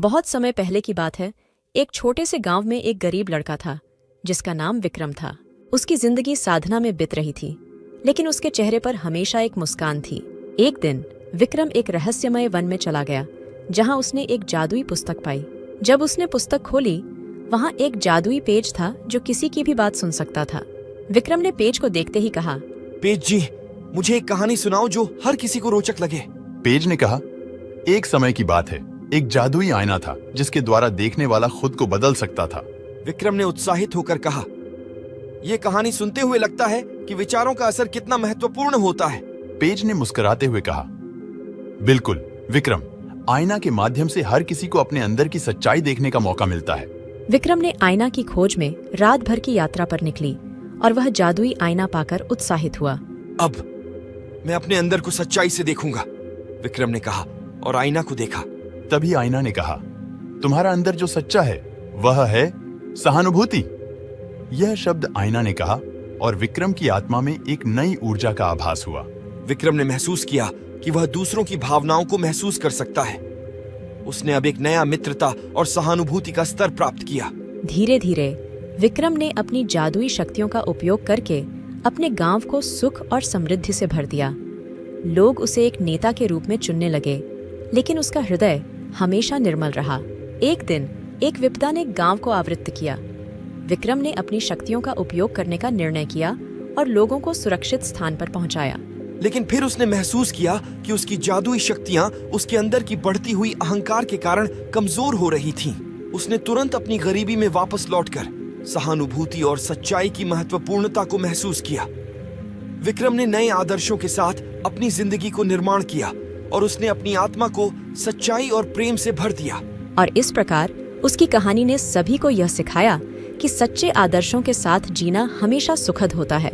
बहुत समय पहले की बात है। एक छोटे से गांव में एक गरीब लड़का था जिसका नाम विक्रम था। उसकी जिंदगी साधना में बीत रही थी, लेकिन उसके चेहरे पर हमेशा एक मुस्कान थी। एक दिन विक्रम एक रहस्यमय वन में चला गया, जहां उसने एक जादुई पुस्तक पाई। जब उसने पुस्तक खोली, वहां एक जादुई पेज था जो किसी की भी बात सुन सकता था। विक्रम ने पेज को देखते ही कहा, पेज जी, मुझे एक कहानी सुनाओ जो हर किसी को रोचक लगे। पेज ने कहा, एक समय की बात है, एक जादुई आईना था जिसके द्वारा देखने वाला खुद को बदल सकता था। विक्रम ने उत्साहित होकर कहा, यह कहानी सुनते हुए लगता है कि विचारों का असर कितना महत्वपूर्ण होता है। पेज ने मुस्कुराते हुए कहा, बिल्कुल विक्रम, आईना के माध्यम से हर किसी को अपने अंदर की सच्चाई देखने का मौका मिलता है। विक्रम ने आईना की खोज में रात भर की यात्रा पर निकली और वह जादुई आईना पाकर उत्साहित हुआ। अब मैं अपने अंदर को सच्चाई से देखूंगा, विक्रम ने कहा और आईना को देखा। तभी आईना ने कहा, तुम्हारा अंदर जो सच्चा है वह है सहानुभूति। यह शब्द आईना ने कहा और विक्रम की आत्मा में एक नई ऊर्जा का आभास हुआ। विक्रम ने महसूस किया कि वह दूसरों की भावनाओं को महसूस कर सकता है। उसने अब एक नया मित्रता और सहानुभूति का स्तर प्राप्त किया। धीरे धीरे विक्रम ने अपनी जादुई शक्तियों का उपयोग करके अपने गांव को सुख और समृद्धि से भर दिया। लोग उसे एक नेता के रूप में चुनने लगे, लेकिन उसका हृदय हमेशा निर्मल रहा। एक दिन एक विपदा ने गांव को आवृत्त किया। विक्रम ने अपनी शक्तियों का उपयोग करने का निर्णय किया और लोगों को सुरक्षित स्थान पर पहुंचाया। लेकिन फिर उसने महसूस किया कि उसकी जादुई शक्तियां उसके अंदर की बढ़ती हुई अहंकार के कारण कमजोर हो रही थीं। उसने तुरंत अपनी गरीबी में वापस लौटकर सहानुभूति और सच्चाई की महत्वपूर्णता को महसूस किया। विक्रम ने नए आदर्शों के साथ अपनी जिंदगी को निर्माण किया और उसने अपनी आत्मा को सच्चाई और प्रेम से भर दिया। और इस प्रकार उसकी कहानी ने सभी को यह सिखाया कि सच्चे आदर्शों के साथ जीना हमेशा सुखद होता है।